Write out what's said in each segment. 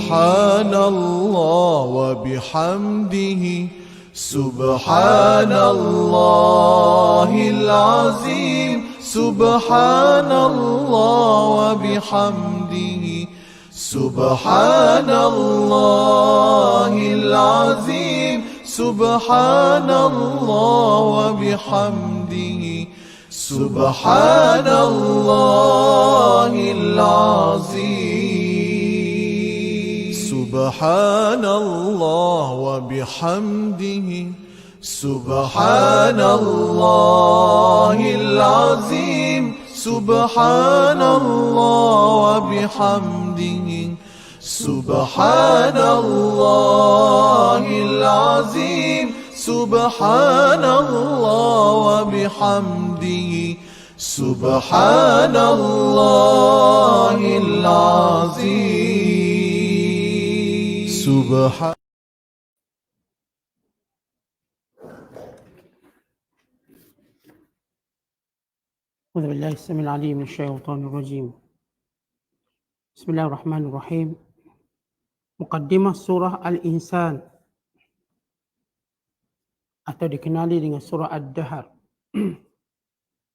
سبحان الله وبحمده سبحان الله العظيم سبحان الله وبحمده سبحان الله العظيم سبحان الله وبحمده سبحان الله العظيم سبحان الله وبحمده سبحان الله العظيم سبحان الله وبحمده سبحان الله العظيم سبحان الله وبحمده سبحان الله العظيم سبحان أعوذ بالله السميع العليم من الشيطان الرجيم. بسم الله الرحمن الرحيم. Muqaddimah surah Al-Insan atau dikenali dengan surah Ad-Dahr.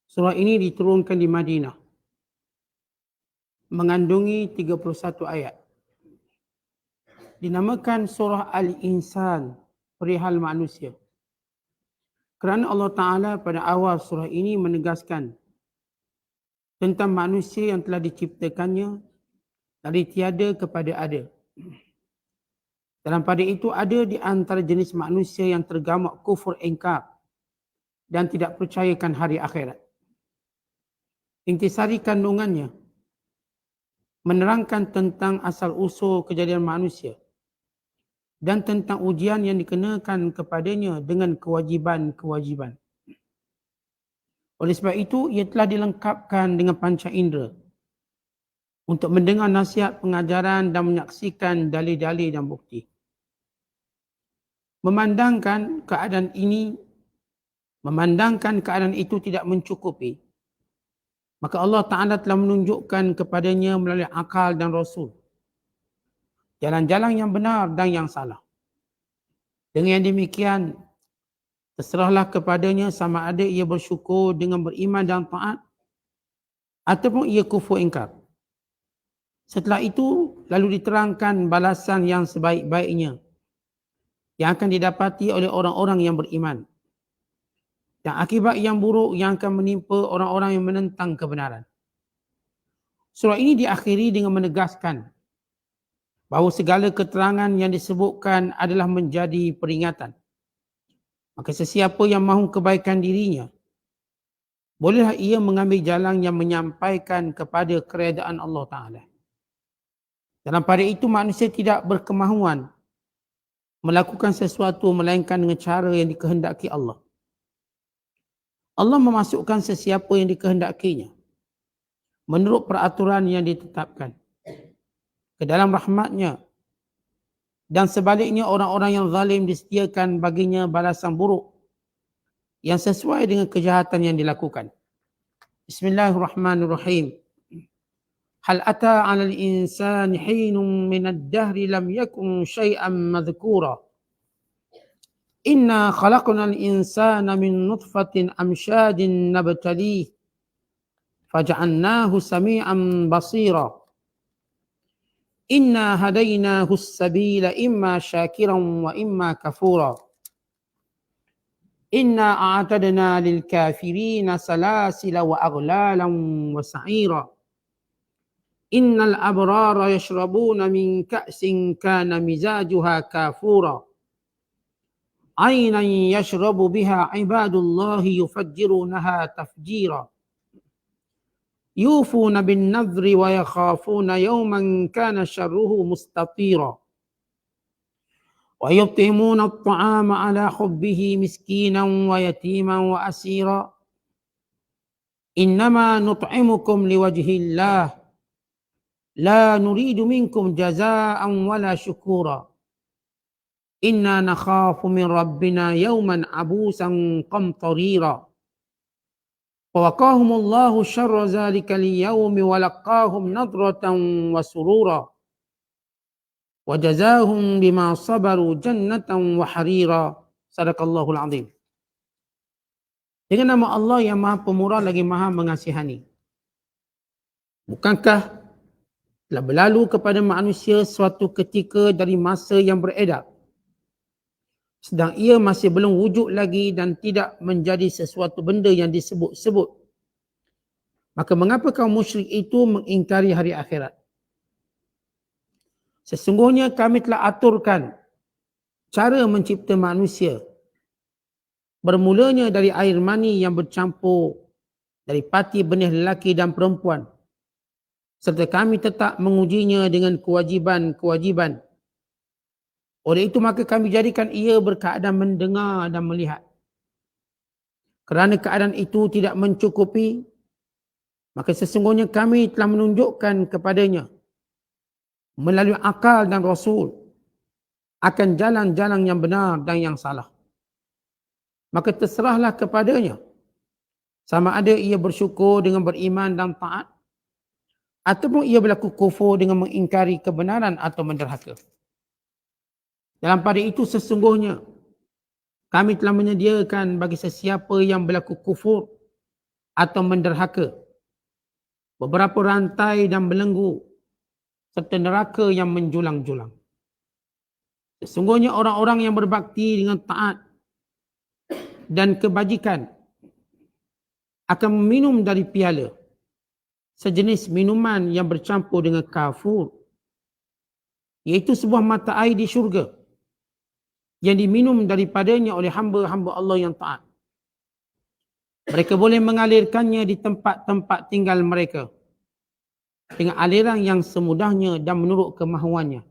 Surah ini diturunkan di Madinah, mengandungi 31 ayat. Dinamakan surah Al-Insan, perihal manusia, kerana Allah Ta'ala pada awal surah ini menegaskan tentang manusia yang telah diciptakannya dari tiada kepada ada. Dalam pada itu ada di antara jenis manusia yang tergamak kufur ingkar dan tidak percayakan hari akhirat. Intisari kandungannya menerangkan tentang asal-usul kejadian manusia dan tentang ujian yang dikenakan kepadanya dengan kewajiban-kewajiban. Oleh sebab itu, ia telah dilengkapkan dengan panca indera untuk mendengar nasihat pengajaran dan menyaksikan dalil-dalil dan bukti. Memandangkan keadaan itu tidak mencukupi, maka Allah Ta'ala telah menunjukkan kepadanya melalui akal dan Rasul jalan-jalan yang benar dan yang salah. Dengan yang demikian, terserahlah kepadanya sama ada ia bersyukur dengan beriman dan taat ataupun ia kufur ingkar. Setelah itu, lalu diterangkan balasan yang sebaik-baiknya yang akan didapati oleh orang-orang yang beriman dan akibat yang buruk yang akan menimpa orang-orang yang menentang kebenaran. Surah ini diakhiri dengan menegaskan bahawa segala keterangan yang disebutkan adalah menjadi peringatan. Maka sesiapa yang mahu kebaikan dirinya, bolehlah ia mengambil jalan yang menyampaikan kepada keredaan Allah Ta'ala. Dalam pada itu manusia tidak berkemahuan melakukan sesuatu melainkan dengan cara yang dikehendaki Allah. Allah memasukkan sesiapa yang dikehendakinya menurut peraturan yang ditetapkan ke dalam rahmatnya, dan sebaliknya orang-orang yang zalim disediakan baginya balasan buruk yang sesuai dengan kejahatan yang dilakukan. Bismillahirrahmanirrahim. Hal ata 'alal insani hinun minad dahri lam yakun syai'an madhkura. Inna khalaqnal insana min nutfatin amsyadin nabtalih faja'alnahu sami'an basira. Inna hadainahu as-sabila imma syakiran wa imma kafura. Inna a'tadna lil kafirina salasila wa aghlalan wa sa'ira. Innal abrara yashrabuna min ka'sin kana mizajuha kafura. Aynan yashrabu biha ibadullahi yufajjirunaha tafjira. يوفون بالنذر ويخافون يوما كان شره مستطيرا ويطعمون الطعام على حبه مسكينا ويتيما وأسيرا إنما نطعمكم لوجه الله لا نريد منكم جزاء ولا شكورا إنا نخاف من ربنا يوما عبوسا قمطريرا ووقاهم الله شر ذلك اليوم ولقاهم نضرة وسرورا wa jazahum bima sabaru jannatan wa harira. Sadaqallahul azim. Dengan nama Allah yang Maha Pemurah lagi Maha Mengasihani. Bukankah telah berlalu kepada manusia suatu ketika dari masa yang beredar, sedang ia masih belum wujud lagi dan tidak menjadi sesuatu benda yang disebut-sebut. Maka mengapa kaum musyrik itu mengingkari hari akhirat? Sesungguhnya kami telah aturkan cara mencipta manusia. Bermulanya dari air mani yang bercampur dari pati benih lelaki dan perempuan. Serta kami tetap mengujinya dengan kewajiban-kewajiban. Oleh itu maka kami jadikan ia berkeadaan mendengar dan melihat. Kerana keadaan itu tidak mencukupi, maka sesungguhnya kami telah menunjukkan kepadanya melalui akal dan Rasul akan jalan-jalan yang benar dan yang salah. Maka terserahlah kepadanya sama ada ia bersyukur dengan beriman dan taat, ataupun ia berlaku kufur dengan mengingkari kebenaran atau menderhaka. Dalam pada itu sesungguhnya kami telah menyediakan bagi sesiapa yang berlaku kufur atau menderhaka beberapa rantai dan belenggu serta neraka yang menjulang-julang. Sesungguhnya orang-orang yang berbakti dengan taat dan kebajikan akan meminum dari piala sejenis minuman yang bercampur dengan kafur, iaitu sebuah mata air di syurga yang diminum daripadanya oleh hamba-hamba Allah yang taat. Mereka boleh mengalirkannya di tempat-tempat tinggal mereka dengan aliran yang semudahnya dan menurut kemahuannya.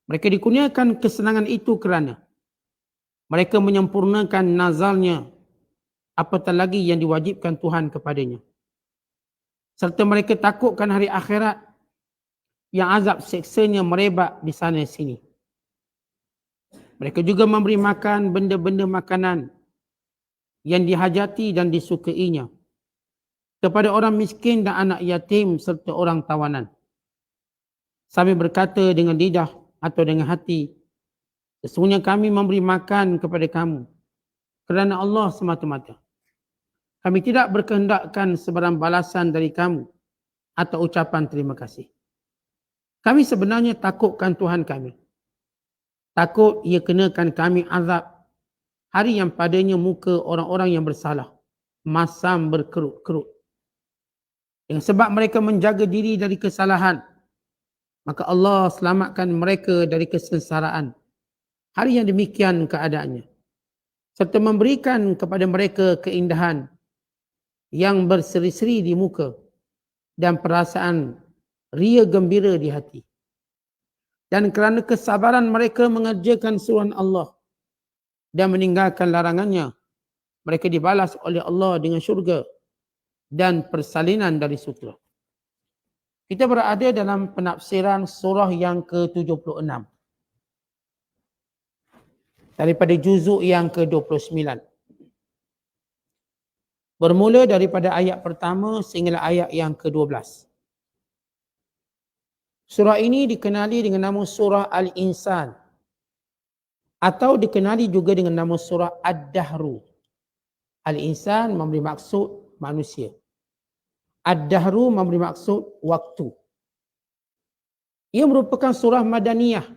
Mereka dikurniakan kesenangan itu kerana mereka menyempurnakan nazarnya, apatah lagi yang diwajibkan Tuhan kepadanya. Serta mereka takutkan hari akhirat yang azab seksanya merebak di sana sini. Mereka juga memberi makan benda-benda makanan yang dihajati dan disukainya kepada orang miskin dan anak yatim serta orang tawanan. Sambil berkata dengan lidah atau dengan hati, sesungguhnya kami memberi makan kepada kamu kerana Allah semata-mata. Kami tidak berkehendakkan sebarang balasan dari kamu atau ucapan terima kasih. Kami sebenarnya takutkan Tuhan kami. Takut ia kenakan kami azab hari yang padanya muka orang-orang yang bersalah masam berkerut-kerut. Dengan sebab mereka menjaga diri dari kesalahan, maka Allah selamatkan mereka dari kesengsaraan hari yang demikian keadaannya, serta memberikan kepada mereka keindahan yang berseri-seri di muka dan perasaan ria gembira di hati. Dan kerana kesabaran mereka mengerjakan suruhan Allah dan meninggalkan larangannya, mereka dibalas oleh Allah dengan syurga dan persalinan dari surga. Kita berada dalam penafsiran surah yang ke-76 daripada juzuk yang ke-29. Bermula daripada ayat pertama sehingga ayat yang ke-12. Surah ini dikenali dengan nama surah Al-Insan atau dikenali juga dengan nama surah Ad-Dahru. Al-Insan memberi maksud manusia. Ad-Dahru memberi maksud waktu. Ia merupakan surah Madaniyah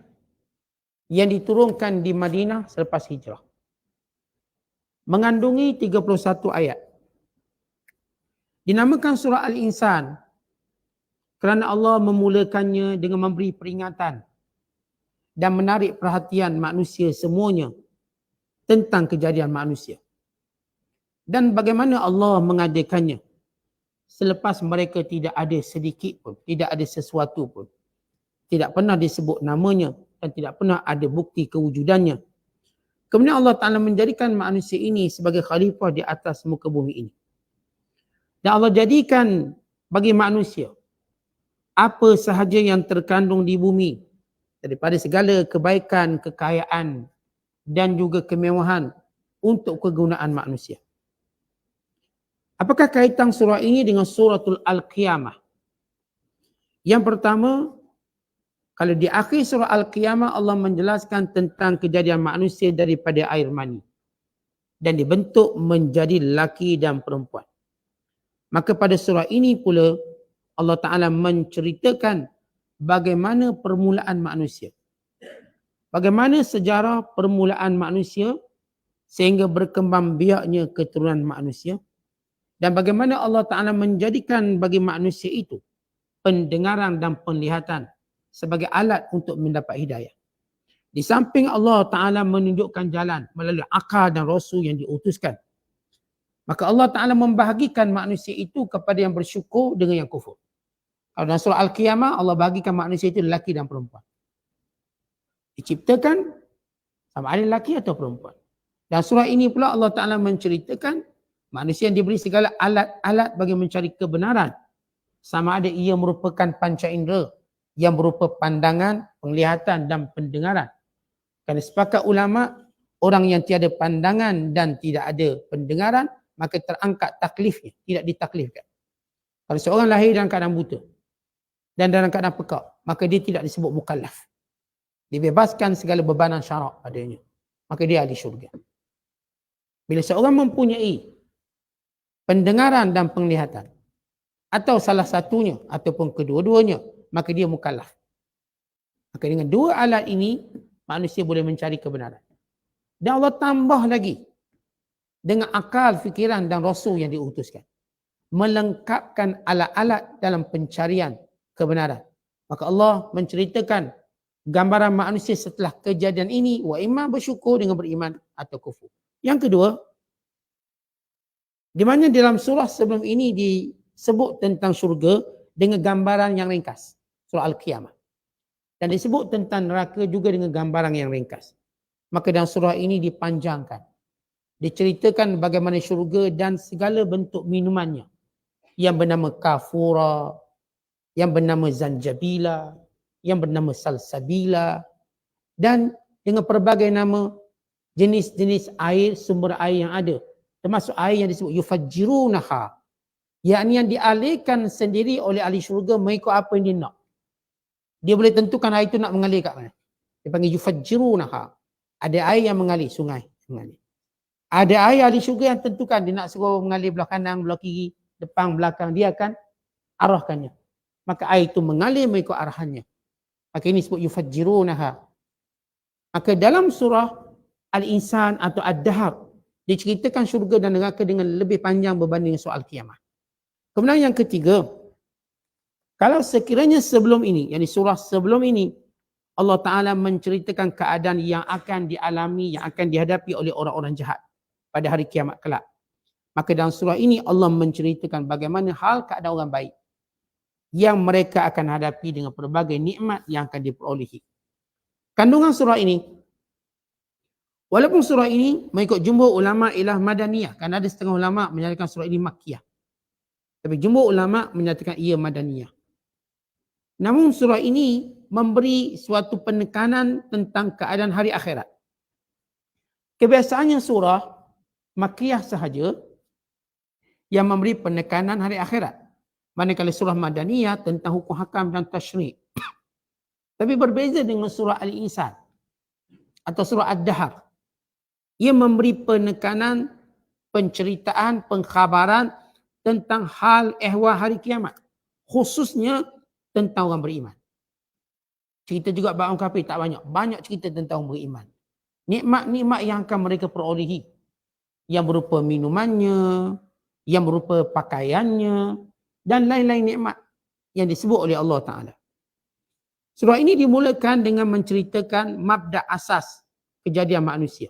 yang diturunkan di Madinah selepas hijrah. Mengandungi 31 ayat. Dinamakan surah Al-Insan kerana Allah memulakannya dengan memberi peringatan dan menarik perhatian manusia semuanya tentang kejadian manusia dan bagaimana Allah mengadakannya selepas mereka tidak ada sedikit pun, tidak ada sesuatu pun, tidak pernah disebut namanya dan tidak pernah ada bukti kewujudannya. Kemudian Allah Ta'ala menjadikan manusia ini sebagai khalifah di atas muka bumi ini. Dan Allah jadikan bagi manusia apa sahaja yang terkandung di bumi daripada segala kebaikan, kekayaan dan juga kemewahan untuk kegunaan manusia. Apakah kaitan surah ini dengan suratul Al-Qiyamah? Yang pertama, Kalau di akhir surah Al-Qiyamah Allah menjelaskan tentang kejadian manusia daripada air mani dan dibentuk menjadi lelaki dan perempuan. Maka pada surah ini pula Allah Ta'ala menceritakan bagaimana permulaan manusia. Bagaimana sejarah permulaan manusia sehingga berkembang biaknya keturunan manusia. Dan bagaimana Allah Ta'ala menjadikan bagi manusia itu pendengaran dan penglihatan sebagai alat untuk mendapat hidayah. Di samping Allah Ta'ala menunjukkan jalan melalui akal dan rasul yang diutuskan, maka Allah Ta'ala membahagikan manusia itu kepada yang bersyukur dengan yang kufur. Kalau dalam surah Al-Qiyamah Allah bahagikan manusia itu lelaki dan perempuan. Diciptakan sama ada lelaki atau perempuan. Dan surah ini pula Allah Ta'ala menceritakan manusia yang diberi segala alat-alat bagi mencari kebenaran. Sama ada ia merupakan panca indera yang berupa pandangan, penglihatan dan pendengaran. Kerana sepakat ulama, orang yang tiada pandangan dan tidak ada pendengaran, maka terangkat taklifnya, tidak ditaklifkan. Kalau seorang lahir dalam keadaan buta dan dalam keadaan pekak, maka dia tidak disebut mukallaf. Dibebaskan segala bebanan syarak padanya. Maka dia ahli syurga. Bila seorang mempunyai pendengaran dan penglihatan, atau salah satunya ataupun kedua-duanya, maka dia mukallaf. Maka dengan dua alat ini manusia boleh mencari kebenaran. Dan Allah tambah lagi dengan akal, fikiran dan rasul yang diutuskan, melengkapkan alat-alat dalam pencarian kebenaran. Maka Allah menceritakan gambaran manusia setelah kejadian ini, wa imma bersyukur dengan beriman atau kufur. Yang kedua, di mana dalam surah sebelum ini disebut tentang syurga dengan gambaran yang ringkas. Surah Al-Qiyamah. Dan disebut tentang neraka juga dengan gambaran yang ringkas. Maka dalam surah ini dipanjangkan. Diceritakan bagaimana syurga dan segala bentuk minumannya. Yang bernama kafura, yang bernama zanjabila, yang bernama salsabila. Dan dengan pelbagai nama jenis-jenis air, sumber air yang ada. Termasuk air yang disebut yufajjirunaha. Yang dialirkan sendiri oleh ahli syurga mengikut apa yang dia nak. Dia boleh tentukan air itu nak mengalir kat mana. Dia panggil yufajjirunaha. Ada air yang mengalir, sungai mengalir. Ada air ahli syurga yang tentukan dia nak suruh mengalir belah kanan, belah kiri, depan, belakang, dia akan arahkannya. Maka air itu mengalir mengikut arahannya. Maka ini disebut yufajjirunaha. Maka dalam surah Al-Insan atau Ad-Dahr diceritakan syurga dan neraka dengan lebih panjang berbanding soal kiamat. Kemudian yang ketiga, kalau sekiranya sebelum ini, yakni surah sebelum ini, Allah Ta'ala menceritakan keadaan yang akan dialami, yang akan dihadapi oleh orang-orang jahat pada hari kiamat kelak. Maka dalam surah ini Allah menceritakan bagaimana hal keadaan orang baik yang mereka akan hadapi dengan pelbagai nikmat yang akan diperolehi. Kandungan surah ini, walaupun surah ini mengikut jumhur ulama ialah madaniyah, kerana ada setengah ulama menyatakan surah ini makkiyah. Tapi jumhur ulama menyatakan ia madaniyah. Namun surah ini memberi suatu penekanan tentang keadaan hari akhirat. Kebiasaannya surah makkiyah sahaja yang memberi penekanan hari akhirat. Manakala surah madaniyah tentang hukum hakam dan tasyri'. Tapi berbeza dengan surah Al-Insan atau surah Ad-Dahr. Ia memberi penekanan, penceritaan, pengkhabaran tentang hal ehwal hari kiamat. Khususnya tentang orang beriman. Cerita juga bab orang kafir tak banyak. Banyak cerita tentang orang beriman. Nikmat-nikmat yang akan mereka perolehi. Yang berupa minumannya, yang berupa pakaiannya, dan lain-lain nikmat yang disebut oleh Allah Ta'ala. Surah ini dimulakan dengan menceritakan mabda' asas kejadian manusia.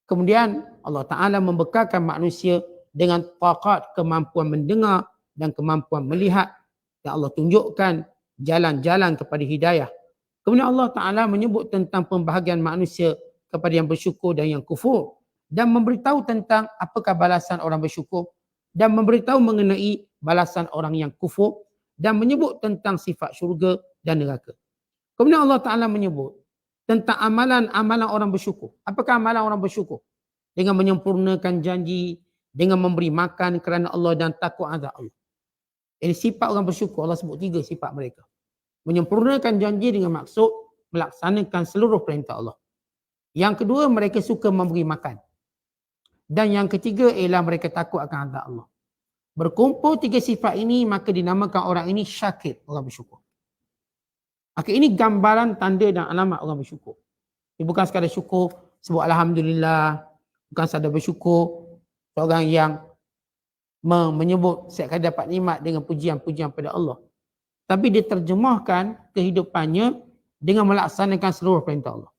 Kemudian Allah Ta'ala membekalkan manusia dengan taqat, kemampuan mendengar dan kemampuan melihat. Dan Allah tunjukkan jalan-jalan kepada hidayah. Kemudian Allah Ta'ala menyebut tentang pembahagian manusia kepada yang bersyukur dan yang kufur. Dan memberitahu tentang apakah balasan orang bersyukur. Dan memberitahu mengenai balasan orang yang kufur. Dan menyebut tentang sifat syurga dan neraka. Kemudian Allah Ta'ala menyebut tentang amalan-amalan orang bersyukur. Apakah amalan orang bersyukur? Dengan menyempurnakan janji, dengan memberi makan kerana Allah dan takut azab Allah. Ini sifat orang bersyukur. Allah sebut 3 sifat mereka. Menyempurnakan janji dengan maksud melaksanakan seluruh perintah Allah. Yang kedua, mereka suka memberi makan. Dan yang ketiga ialah mereka takut akan azab Allah. Berkumpul tiga sifat ini, maka dinamakan orang ini syakir, orang bersyukur. Maka ini gambaran, tanda dan alamat orang bersyukur. Dia bukan sekadar syukur, sebut Alhamdulillah. Bukan sekadar bersyukur, seorang yang menyebut setiap kali dapat nikmat dengan pujian-pujian pada Allah. Tapi dia terjemahkan kehidupannya dengan melaksanakan seluruh perintah Allah.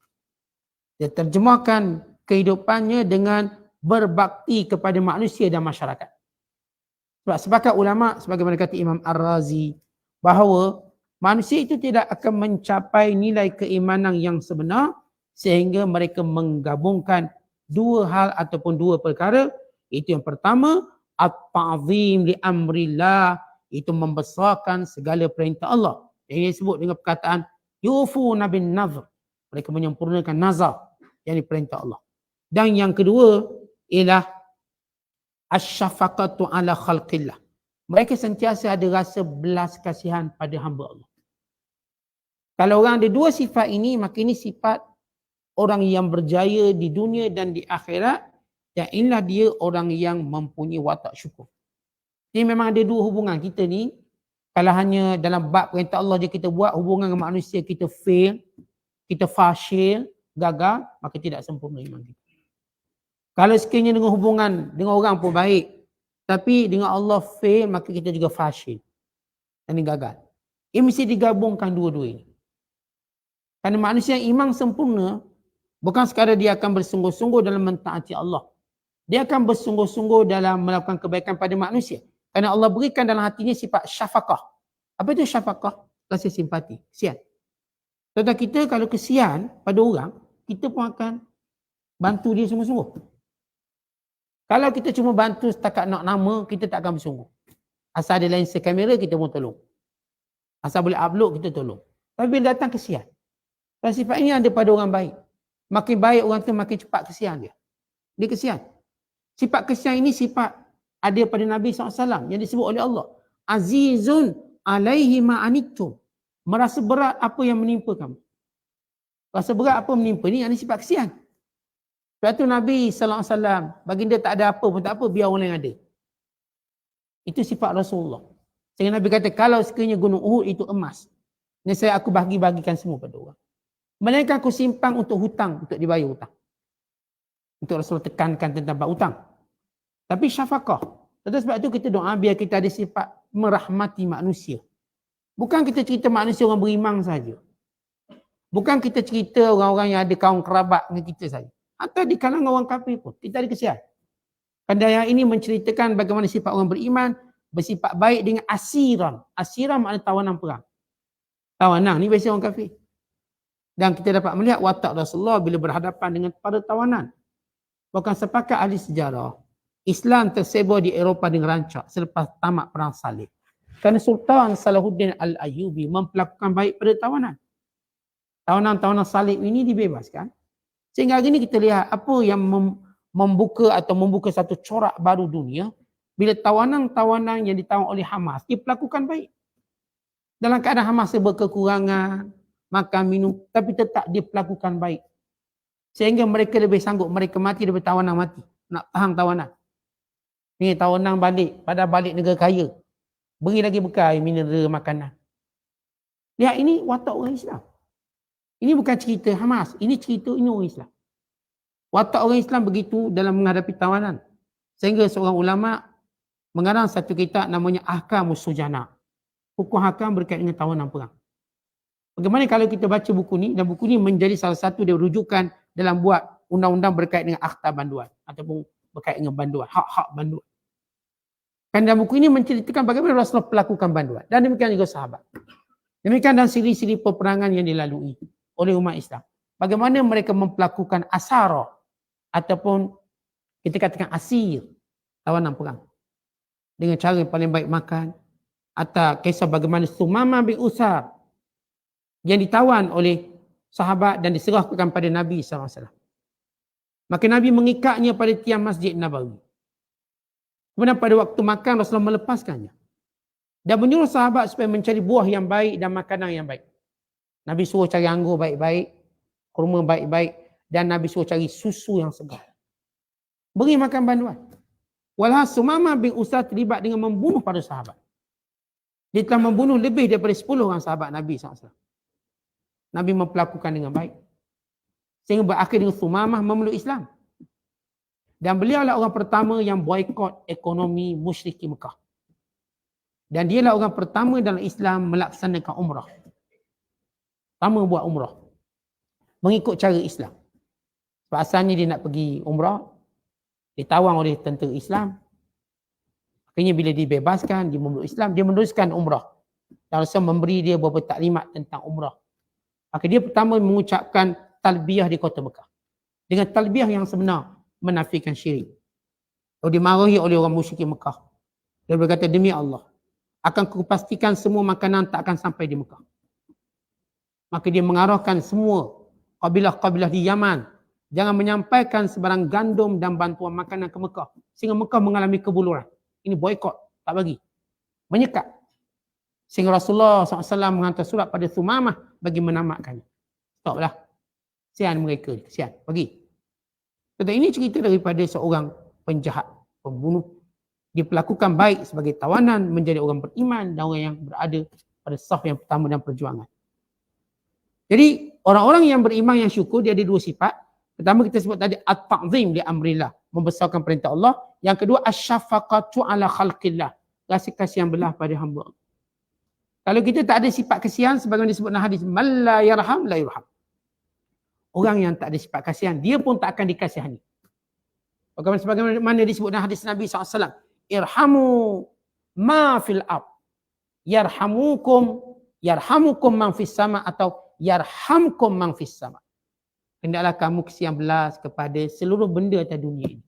Dia terjemahkan kehidupannya dengan berbakti kepada manusia dan masyarakat. Sebab sepakat ulama, sebagaimana kata Imam Ar-Razi, bahawa manusia itu tidak akan mencapai nilai keimanan yang sebenar sehingga mereka menggabungkan dua hal ataupun dua perkara. Itu yang pertama, at-ta'zim li amrillah, itu membesarkan segala perintah Allah. Yang disebut dengan perkataan yufuna bin nazr. Mereka menyempurnakan nazar, yakni perintah Allah. Dan yang kedua ialah asyafaqatu ala khalqillah. Mereka sentiasa ada rasa belas kasihan pada hamba Allah. Kalau orang ada dua sifat ini, maka ini sifat orang yang berjaya di dunia dan di akhirat. Dan inilah dia orang yang mempunyai watak syukur. Jadi memang ada dua hubungan kita ni. Kalau hanya dalam bab perintah Allah je kita buat, hubungan dengan manusia kita fail, kita fashil, gagal, maka tidak sempurna iman kita. Kalau sekiranya dengan hubungan dengan orang pun baik, tapi dengan Allah fail, maka kita juga fashil dan gagal. Ia mesti digabungkan dua-dua ini. Kerana manusia yang iman sempurna, bukan sekadar dia akan bersungguh-sungguh dalam mentaati Allah. Dia akan bersungguh-sungguh dalam melakukan kebaikan pada manusia. Kerana Allah berikan dalam hatinya sifat syafaqah. Apa itu syafaqah? Rasa simpati, kesian. Contoh kita kalau kesian pada orang, kita pun akan bantu dia sungguh-sungguh. Kalau kita cuma bantu setakat nak nama, kita tak akan bersungguh. Asal ada lensa kamera, kita pun tolong. Asal boleh upload, kita tolong. Tapi bila datang kesian. Dan sifat ini ada pada orang baik. Makin baik orang tu, makin cepat kesian dia. Dia kesian. Sifat kesian ini sifat ada pada Nabi SAW yang disebut oleh Allah. Azizun alaihi ma'anittum. Merasa berat apa yang menimpa kamu. Rasa berat apa menimpa ni, ini sifat kesian. Sebab tu Nabi SAW, baginda tak ada apa pun tak apa, biar orang lain ada. Itu sifat Rasulullah. Sehingga Nabi kata, kalau sekiranya gunung Uhud itu emas, nescaya aku bagi-bagikan semua pada orang. Melainkan aku simpan untuk hutang, untuk dibayar hutang. Untuk Rasulullah tekankan tentang bab hutang. Tapi syafaqah. Sebab itu kita doa biar kita ada sifat merahmati manusia. Bukan kita cerita manusia orang beriman saja. Bukan kita cerita orang-orang yang ada kaum kerabat dengan kita saja. Atau di kalangan orang kafir pun, kita ada kesian. Kerana yang ini menceritakan bagaimana sifat orang beriman, bersifat baik dengan asiran. Asiran makna tawanan perang. Tawanan ni biasa orang kafir. Dan kita dapat melihat watak Rasulullah bila berhadapan dengan para tawanan. Bahkan sepakat ahli sejarah, Islam tersebar di Eropah dengan rancak selepas tamat perang salib. Kerana Sultan Salahuddin Al-Ayyubi memperlakukan baik pada tawanan. Tawanan-tawanan salib ini dibebaskan. Sehingga hari ini kita lihat apa yang membuka satu corak baru dunia bila tawanan-tawanan yang ditawan oleh Hamas diperlakukan baik. Dalam keadaan Hamas berkekurangan, makan, minum, tapi tetap diperlakukan baik. Sehingga mereka lebih sanggup, mereka mati daripada tawanan mati. Nak tahan tawanan. Ni tawanan balik, pada balik negara kaya. Beri lagi bekal, mineral, makanan. Lihat ini watak orang Islam. Ini bukan cerita Hamas, ini cerita ini orang Islam. Watak orang Islam begitu dalam menghadapi tawanan. Sehingga seorang ulama mengarang satu kitab namanya Ahkamus Sujana. Hukum hakam berkait dengan tawanan perang. Bagaimana kalau kita baca buku ni, dan buku ni menjadi salah satu dia rujukan dalam buat undang-undang berkait dengan akhta banduan ataupun berkait dengan banduan, hak-hak banduan. Kan dalam buku ini menceritakan bagaimana Rasulullah melakukan banduan dan demikian juga sahabat. Demikian dalam siri-siri peperangan yang dilalui oleh umat Islam. Bagaimana mereka melakukan asara ataupun kita katakan asir, tawanan perang. Dengan cara yang paling baik makan. Atau kisah bagaimana Sumamah bin Usar yang ditawan oleh sahabat dan diserahkan pada Nabi SAW. Maka Nabi mengikatnya pada tiang Masjid Nabawi. Kemudian pada waktu makan Rasulullah melepaskannya. Dan menyuruh sahabat supaya mencari buah yang baik dan makanan yang baik. Nabi suruh cari anggur baik-baik, kurma baik-baik, dan Nabi suruh cari susu yang segar. Beri makan bantuan. Walhas Sumamah bin Usal terlibat dengan membunuh para sahabat. Dia telah membunuh lebih daripada 10 orang sahabat Nabi SAW. Nabi memperlakukan dengan baik. Sehingga berakhir dengan Sumamah memeluk Islam. Dan beliau adalah orang pertama yang boikot ekonomi musyriki Mekah. Dan dia adalah orang pertama dalam Islam melaksanakan umrah. Pertama buat umrah. Mengikut cara Islam. Sebab asalnya dia nak pergi umrah, ditawang oleh tentera Islam. Akhirnya bila dibebaskan, dia memeluk Islam, dia meneruskan umrah. Dan Rasul memberi dia beberapa taklimat tentang umrah. Maka dia pertama mengucapkan talbiyah di kota Mekah. Dengan talbiyah yang sebenar, menafikan syirik. Lalu dimarahi oleh orang musyrik Mekah. Dia berkata, demi Allah, akan kupastikan semua makanan tak akan sampai di Mekah. Maka dia mengarahkan semua kabilah-kabilah di Yaman, jangan menyampaikan sebarang gandum dan bantuan makanan ke Mekah. Sehingga Mekah mengalami kebuluran. Ini boikot, tak bagi. Menyekat. Sehingga Rasulullah SAW menghantar surat pada Sumamah bagi menamatkannya. Stoplah. Kesian mereka. Kesian. Bagi. Tetapi ini cerita daripada seorang penjahat, pembunuh. Dia perlakukan baik sebagai tawanan, menjadi orang beriman dan orang yang berada pada saf yang pertama dalam perjuangan. Jadi orang-orang yang beriman yang syukur dia ada dua sifat. Pertama kita sebut tadi at-ta'zim li amrillah, membesarkan perintah Allah. Yang kedua asy-syafaqatu ala khalqillah, rasa kasihan belah pada hamba. Kalau kita tak ada sifat kasihan sebagaimana disebut dalam hadis, man la yarham la yurham. Orang yang tak ada sifat kasihan, dia pun tak akan dikasihani. Sebagaimana disebut dalam hadis Nabi SAW, irhamu ma fil ard, yarhamukum man fis sama, atau yarhamkum man fis sama. Hendaklah kamu kasihan belas kepada seluruh benda atas dunia ini.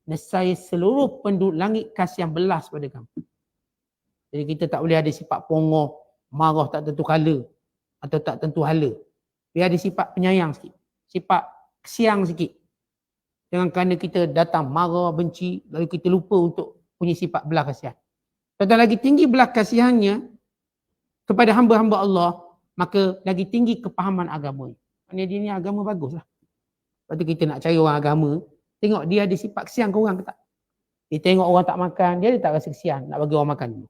Nescaya seluruh penduduk langit kasihan belas pada kamu. Jadi kita tak boleh ada sifat pongoh, marah tak tentu kala atau tak tentu hala. Biar ada sifat penyayang sikit, sifat kesiang sikit. Jangan kerana kita datang marah, benci, lalu kita lupa untuk punya sifat belah kasihan. Kalau lagi tinggi belah kasihannya kepada hamba-hamba Allah, maka lagi tinggi kepahaman agama. Maksudnya dia ni agama baguslah. Lepas tu kita nak cari orang agama, tengok dia ada sifat kesian ke orang ke tak. Dia tengok orang tak makan, dia ada tak rasa kesian nak bagi orang makan dulu.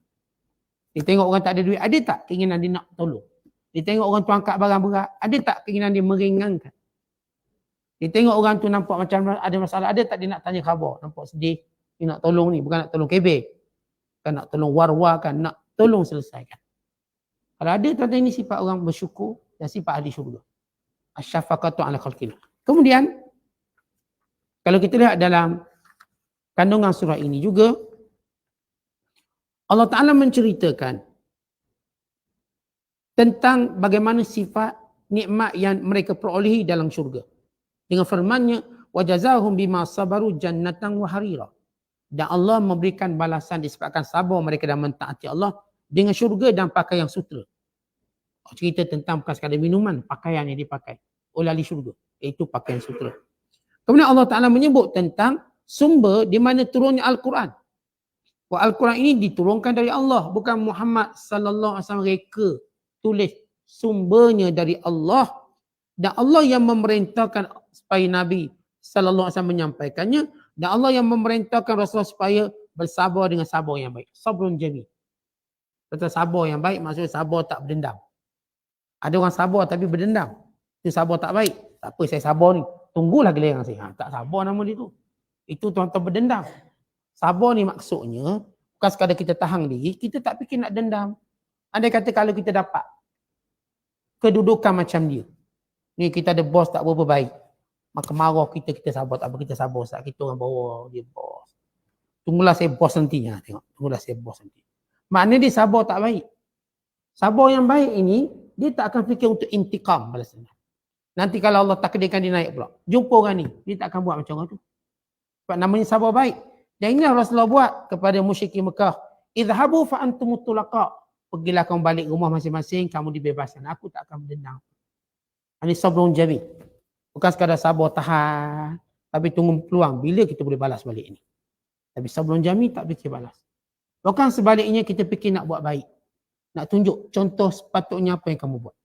Dia tengok orang tak ada duit, ada tak keinginan dia nak tolong. Dia tengok orang tu angkat barang berat, ada tak keinginan dia meringankan. Dia tengok orang tu nampak macam ada masalah, ada tak dia nak tanya khabar, nampak sedih, dia nak tolong ni, bukan nak tolong kebek, bukan nak tolong war-warkan, nak tolong selesaikan. Kalau ada tanda ini sifat orang bersyukur dan sifat ahli syurga. Asy-syafaqatu ala khalqillah. Kemudian kalau kita lihat dalam kandungan surah ini juga, Allah Ta'ala menceritakan tentang bagaimana sifat nikmat yang mereka perolehi dalam syurga. Dengan firman-Nya, وَجَزَاهُمْ بِمَا صَبَرُوا جَنَّةً وَحَرِيرًا. Dan Allah memberikan balasan disebabkan sabar mereka dan mentaati Allah dengan syurga dan pakaian sutera. Cerita tentang bukan sekadar minuman, pakaian yang dipakai oleh ahli syurga, iaitu pakaian sutera. Kemudian Allah Ta'ala menyebut tentang sumber di mana turunnya Al-Quran. Al-Quran ini diturunkan dari Allah, bukan Muhammad sallallahu alaihi wasallam reka tulis. Sumbernya dari Allah, dan Allah yang memerintahkan supaya Nabi sallallahu alaihi wasallam menyampaikannya, dan Allah yang memerintahkan Rasulullah supaya bersabar dengan sabar yang baik. Sabrun jamil. Kata sabar yang baik maksudnya sabar tak berdendam. Ada orang sabar tapi berdendam. Itu sabar tak baik. Tak apa saya sabar ni. Tunggulah giliran saya. Tak sabar nama dia tu. Itu tuan-tuan berdendam. Sabar ni maksudnya bukan sekadar kita tahan diri, kita tak fikir nak dendam. Andai kata kalau kita dapat kedudukan macam dia. Ni kita ada bos tak berapa baik. Maka marah kita sabar. Tak apa kita sabar. Saat kita orang bawa dia bos. Tunggulah saya bos nanti. Ha, tengok. Tunggulah saya bos nanti. Maknanya dia sabar tak baik. Sabar yang baik ini, dia tak akan fikir untuk intikam balasan. Nanti kalau Allah takdirkan dia naik pula. Jumpa orang ni, dia tak akan buat macam orang tu. Sebab namanya sabar baik. Dan inilah Rasulullah buat kepada musyrikin Mekah. Idhabu fa antum tulaqa. Pergilah kamu balik rumah masing-masing, kamu dibebaskan. Aku tak akan berdendam. Ini sabrun jamil. Bukan sekadar sabar tahan, tapi tunggu peluang bila kita boleh balas balik ini. Tapi sabrun jamil tak fikir balas. Bahkan sebaliknya kita fikir nak buat baik. Nak tunjuk contoh sepatutnya apa yang kamu buat.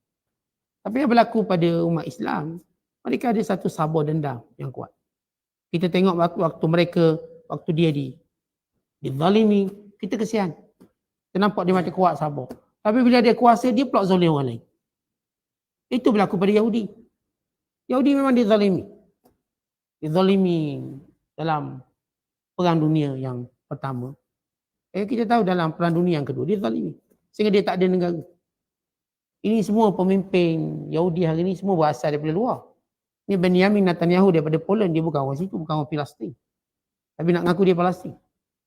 Tapi yang berlaku pada umat Islam, mereka ada satu sabar dendam yang kuat. Kita tengok waktu dia dizalimi, kita kesian. Kita nampak dia macam kuat sabar. Tapi bila dia kuasa, dia pula zalim orang lain. Itu berlaku pada Yahudi. Yahudi memang dizalimi. Dizalimi dalam Perang Dunia yang pertama. Kita tahu dalam Perang Dunia yang kedua, dia zalimi. Sehingga dia tak ada negara. Ini semua pemimpin Yahudi hari ini semua berasal daripada luar. Ini Benjamin Netanyahu daripada Poland, dia bukan orang situ, bukan orang Palestin. Tapi nak ngaku dia Palestin.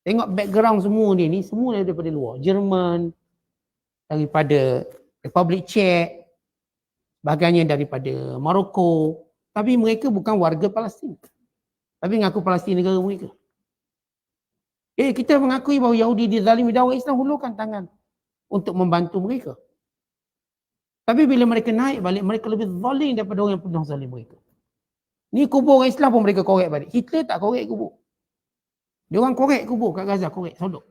Tengok background semua dia ni, semua daripada luar. Jerman, daripada Republik Czech, bahagiannya daripada Maroko. Tapi mereka bukan warga Palestin. Tapi ngaku Palestin negara mereka. Kita mengakui bahawa Yahudi dizalimi dan orang Islam hulurkan tangan untuk membantu mereka. Tapi bila mereka naik balik, mereka lebih zalim daripada orang yang pernah zalim mereka. Ni kubur orang Islam pun mereka korek balik. Hitler tak korek kubur. Dia orang korek kubur kat Gaza, korek, sodok.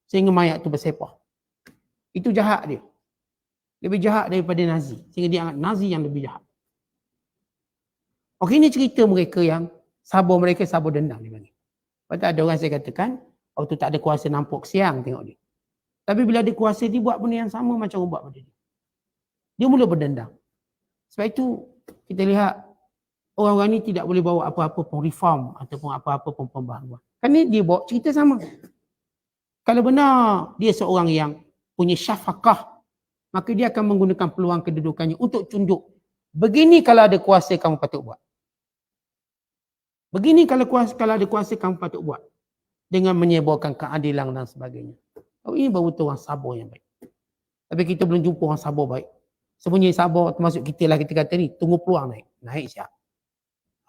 Sehingga mayat tu bersepah. Itu jahat dia. Lebih jahat daripada Nazi. Sehingga dia anggap Nazi yang lebih jahat. Okey, ini cerita mereka yang sabar dendam dia panggil. Lepas tu ada orang saya katakan, waktu tak ada kuasa nampuk siang tengok dia. Tapi bila ada kuasa, dia buat benda yang sama macam orang buat pada dia. Dia mula berdendam. Sebab itu kita lihat orang-orang ni tidak boleh bawa apa-apa pun reform ataupun apa-apa pun pembaharuan. Kerana dia bawa cerita sama. Kalau benar dia seorang yang punya syafaqah, maka dia akan menggunakan peluang kedudukannya untuk tunjuk, begini kalau ada kuasa kamu patut buat. Begini kalau ada kuasa kamu patut buat. Dengan menyebarkan keadilan dan sebagainya. Ini baru tu orang sabar yang baik. Tapi kita belum jumpa orang sabar baik. Sebenarnya sabar termasuk kita lah, kita kata ni, tunggu peluang naik. Naik siap.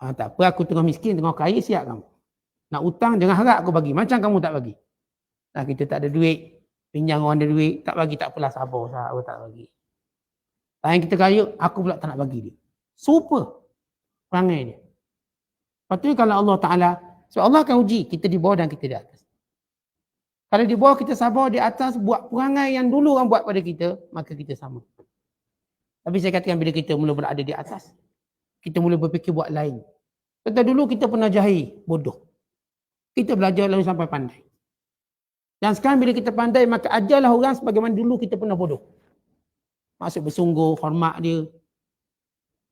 Tak apa, aku tengah miskin, tengah kaya, siap kamu. Nak hutang, jangan harap aku bagi. Macam kamu tak bagi. Kita tak ada duit, pinjam orang ada duit, tak bagi, tak apalah, sabar, aku tak bagi. Yang kita kaya, aku pula tak nak bagi dia. Super perangai dia. Patutnya kalau Allah Ta'ala, sebab Allah akan uji kita di bawah dan kita di atas. Kalau di bawah kita sabar, di atas buat perangai yang dulu orang buat pada kita, maka kita sama. Tapi saya katakan bila kita mula berada di atas, kita mula berfikir buat lain. Contoh dulu kita pernah jahil, bodoh. Kita belajar lalu sampai pandai. Dan sekarang bila kita pandai, maka ajarlah orang sebagaimana dulu kita pernah bodoh. Maksud bersungguh, hormat dia.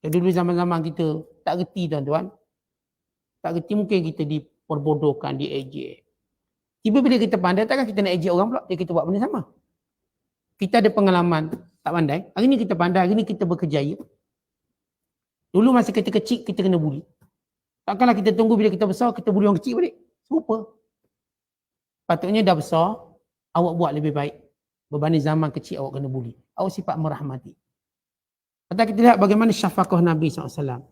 Dan dulu zaman-zaman kita tak reti tuan-tuan. Tak reti mungkin kita diperbodohkan, diejek. Tiba bila kita pandai, takkan kita nak ejek orang pula, kita buat benda sama. Kita ada pengalaman tak pandai, hari ni kita pandai, hari ni kita berkejaya. Dulu masa kita kecil, kita kena buli. Takkanlah kita tunggu bila kita besar, kita buli orang kecil balik. Serupa. Patutnya dah besar, awak buat lebih baik. Berbanding zaman kecil awak kena buli. Awak sifat merahmati. Kata kita lihat bagaimana syafaqah Nabi SAW.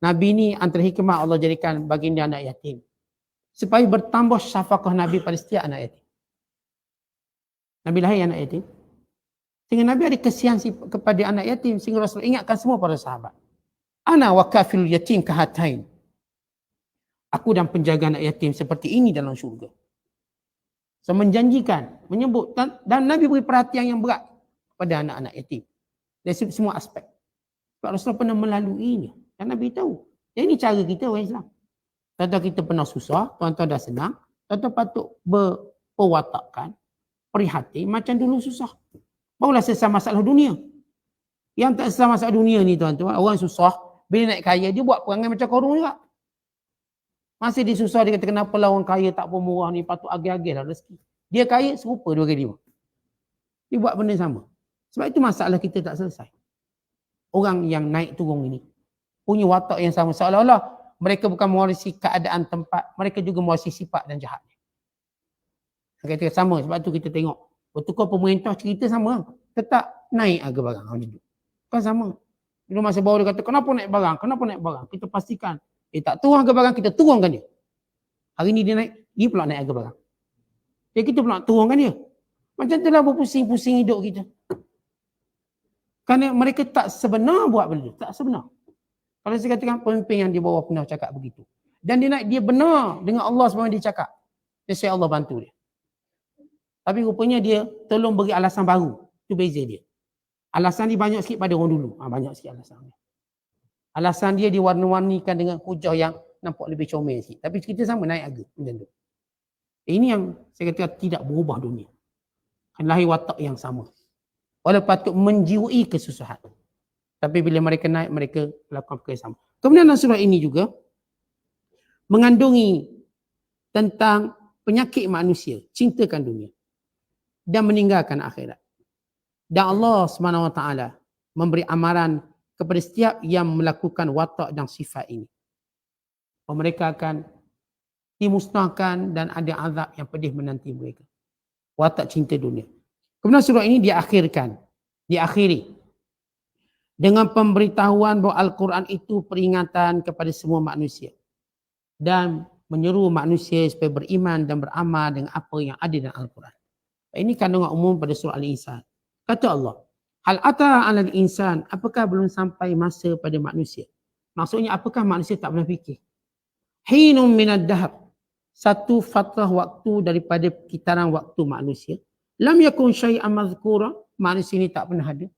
Nabi ni antara hikmah Allah jadikan baginda anak yatim. Supaya bertambah syafaqah Nabi pada setiap anak yatim. Nabi lahir anak yatim. Sehingga Nabi ada kesian kepada anak yatim. Sehingga Rasul ingatkan semua para sahabat. Ana wa kafilul yatim kahatain. Aku dan penjaga anak yatim seperti ini dalam syurga. So menjanjikan, menyebut. Dan Nabi beri perhatian yang berat kepada anak-anak yatim. Dari semua aspek. Sebab Rasul pernah melaluinya. Dan Nabi tahu. Ini cara kita orang Islam. Tuan-tuan kita pernah susah, tuan-tuan dah senang. Tuan-tuan patut berperwatakan, prihatin macam dulu susah. Barulah selesai masalah dunia. Yang tak selesai masalah dunia ni tuan-tuan, orang susah, bila naik kaya, dia buat perangai macam korun juga. Masih dia susah, dia kata kenapa lah orang kaya tak pun murah ni, patut agih-agih lah rezeki. Dia kaya serupa 2 kali 5. Dia buat benda sama. Sebab itu masalah kita tak selesai. Orang yang naik turun ini punya watak yang sama. Seolah-olah mereka bukan mewarisi keadaan tempat, mereka juga mewarisi sifat dan jahat. Kita sama, sebab tu kita tengok. Bertukar pemerintah cerita sama. Tetap naik harga barang. Kan sama. Dulu masa baru dia kata, kenapa naik barang? Kenapa naik barang? Kita pastikan. Dia tak turun harga barang, kita turunkan dia. Hari ni dia naik, dia pula naik harga barang. Jadi kita pula turunkan dia. Macam itulah berpusing-pusing hidup kita. Kerana mereka tak sebenar buat benda tu. Tak sebenar. Kalau saya katakan pemimpin yang di bawah pernah cakap begitu. Dan dia benar dengan Allah sebagaimana dia cakap. Jadi Allah bantu dia. Tapi rupanya dia tolong beri alasan baru. Itu beza dia. Alasan dia banyak sikit pada orang dulu. Banyak sikit alasan dia. Alasan dia diwarna-warnikan dengan hujah yang nampak lebih comel sikit. Tapi kita sama naik harga. Macam tu. Ini yang saya kata tidak berubah dunia. Lahir watak yang sama. Walau patut menjiwai kesusahan. Tapi bila mereka naik, mereka lakukan perkara yang sama. Kemudian dalam surah ini juga mengandungi tentang penyakit manusia, cintakan dunia dan meninggalkan akhirat. Dan Allah SWT memberi amaran kepada setiap yang melakukan watak dan sifat ini. Mereka akan dimusnahkan dan ada azab yang pedih menanti mereka. Watak cinta dunia. Kemudian surah ini diakhiri dengan pemberitahuan bahawa Al-Quran itu peringatan kepada semua manusia dan menyeru manusia supaya beriman dan beramal dengan apa yang ada dalam Al-Quran. Ini kandungan umum pada surah Al-Insan. Kata Allah, hal ata 'alal insan, apakah belum sampai masa pada manusia? Maksudnya apakah manusia tak pernah fikir? Hinum minad dahab, satu fatrah waktu daripada kitaran waktu manusia. Lam yakun syai'an mazkura, manusia ini tak pernah ada.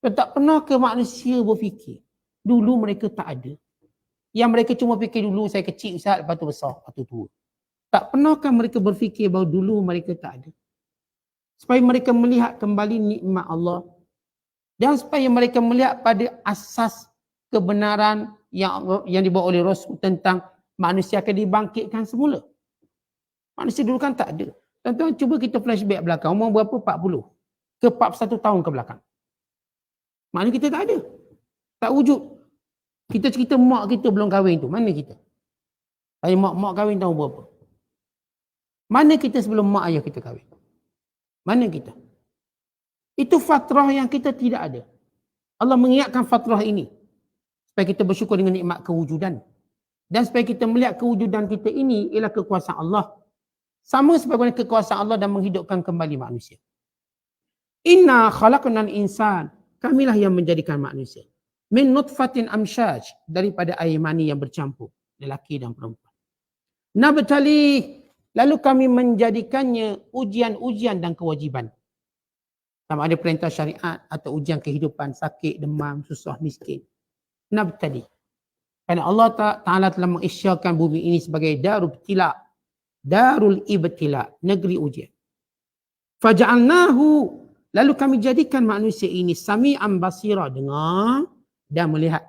Tak pernah ke manusia berfikir? Dulu mereka tak ada. Yang mereka cuma fikir dulu saya kecil Ustaz, lepas tu besar, lepas tu tua. Tak pernahkah mereka berfikir bahawa dulu mereka tak ada? Supaya mereka melihat kembali nikmat Allah. Dan supaya mereka melihat pada asas kebenaran yang dibawa oleh Rasul tentang manusia akan dibangkitkan semula. Manusia dulu kan tak ada. Tuan-tuan cuba kita flashback belakang. Umur berapa? 40. Ke 41 tahun ke belakang. Maknanya kita tak ada. Tak wujud. Kita cerita mak kita belum kahwin tu. Mana kita? Saya mak kahwin tahun berapa? Mana kita sebelum mak ayah kita kahwin? Mana kita? Itu fatrah yang kita tidak ada. Allah mengingatkan fatrah ini. Supaya kita bersyukur dengan nikmat kewujudan. Dan supaya kita melihat kewujudan kita ini ialah kekuasaan Allah. Sama seperti kekuasaan Allah dan menghidupkan kembali manusia. Inna khalaqnal insan. Kamilah yang menjadikan manusia. Min nutfatin amsyaj. Daripada air mani yang bercampur. Lelaki dan perempuan. Nabtali. Lalu kami menjadikannya ujian-ujian dan kewajiban. Sama ada perintah syariat atau ujian kehidupan, sakit, demam, susah, miskin. Nabtali. Kerana Allah Ta'ala telah mengisyakan bumi ini sebagai darul ibtila. Darul ibtila. Negeri ujian. Faja'alnahu. Lalu kami jadikan manusia ini sami'an basira. Dengar dan melihat.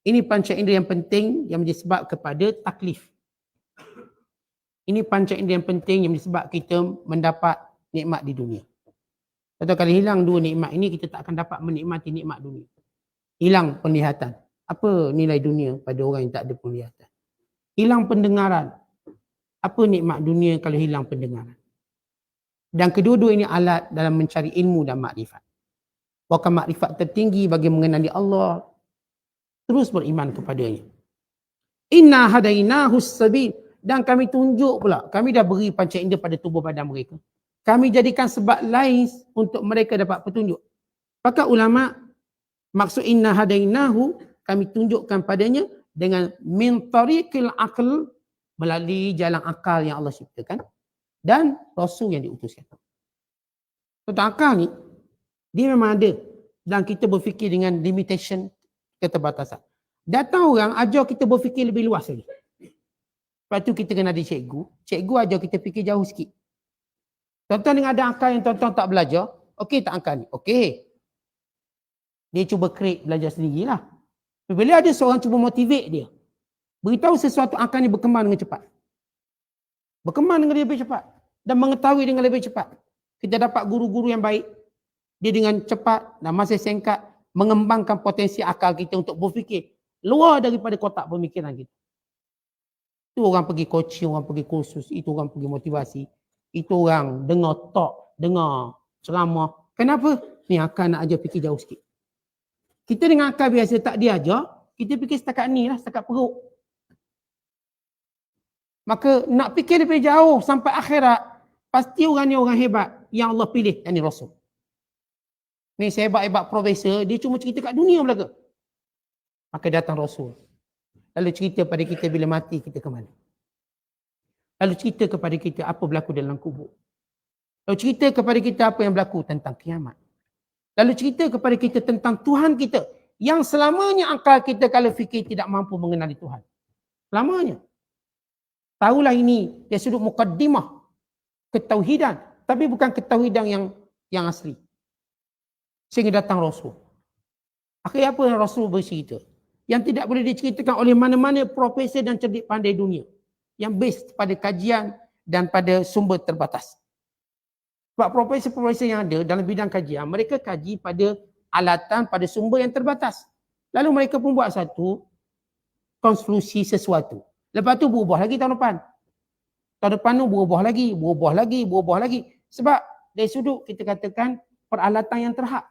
Ini panca indera yang penting yang menjadi sebab kepada taklif. Ini panca indera yang penting yang menjadi sebab kita mendapat nikmat di dunia. Atau kalau hilang dua nikmat ini, kita tak akan dapat menikmati nikmat dunia. Hilang penglihatan. Apa nilai dunia pada orang yang tak ada penglihatan? Hilang pendengaran. Apa nikmat dunia kalau hilang pendengaran? Dan kedua-dua ini alat dalam mencari ilmu dan makrifat. Bahkan makrifat tertinggi bagi mengenali Allah. Terus beriman kepadanya. Inna hadainahu sabil. Dan kami tunjuk pula. Kami dah beri panca indera pada tubuh badan mereka. Kami jadikan sebab lain untuk mereka dapat petunjuk. Maka ulama maksud inna hadainahu kami tunjukkan padanya dengan min tariqil aql, melalui jalan akal yang Allah ciptakan dan rasul yang diutuskan. Tentang akal ni dia memang ada dan kita berfikir dengan limitation, keterbatasan. Datang orang ajar kita berfikir lebih luas lagi. Lepas tu kita kena ada cikgu. Cikgu ajar kita fikir jauh sikit. Tuan-tuan dengan ada akal yang tuan-tuan tak belajar, okey tak akal ni? Okey. Dia cuba create belajar sendirilah. Bila ada seorang cuba motivate dia, beritahu sesuatu akal ni berkembang dengan cepat. Berkembang dengan lebih cepat. Dan mengetahui dengan lebih cepat. Kita dapat guru-guru yang baik. Dia dengan cepat dan masa singkat mengembangkan potensi akal kita untuk berfikir luar daripada kotak pemikiran kita. Itu orang pergi coaching, orang pergi kursus, itu orang pergi motivasi. Itu orang dengar talk, dengar ceramah. Kenapa? Ni akal nak ajar fikir jauh sikit. Kita dengan akal biasa tak diajar, kita fikir setakat ni lah, setakat perut. Maka nak fikir lebih jauh sampai akhirat, pasti orang ni orang hebat yang Allah pilih, yang ni Rasul. Ni sehebat-hebat profesor, dia cuma cerita kat dunia belaka. Maka datang Rasul. Lalu cerita pada kita bila mati kita ke mana. Lalu cerita kepada kita apa berlaku dalam kubur. Lalu cerita kepada kita apa yang berlaku tentang kiamat. Lalu cerita kepada kita tentang Tuhan kita. Yang selamanya akal kita kalau fikir tidak mampu mengenali Tuhan. Selamanya. Tahulah ini dari sudut mukaddimah ketauhidan. Tapi bukan ketauhidan yang asli. Sehingga datang Rasul. Akhirnya apa yang Rasul bercerita? Yang tidak boleh diceritakan oleh mana-mana profesor dan cerdik pandai dunia. Yang based pada kajian dan pada sumber terbatas. Sebab profesor-profesor yang ada dalam bidang kajian, mereka kaji pada alatan, pada sumber yang terbatas. Lalu mereka pun buat satu konklusi sesuatu. Lepas tu berubah lagi tahun depan. Tahun depan tu berubah lagi. Sebab dari sudut kita katakan peralatan yang terhad.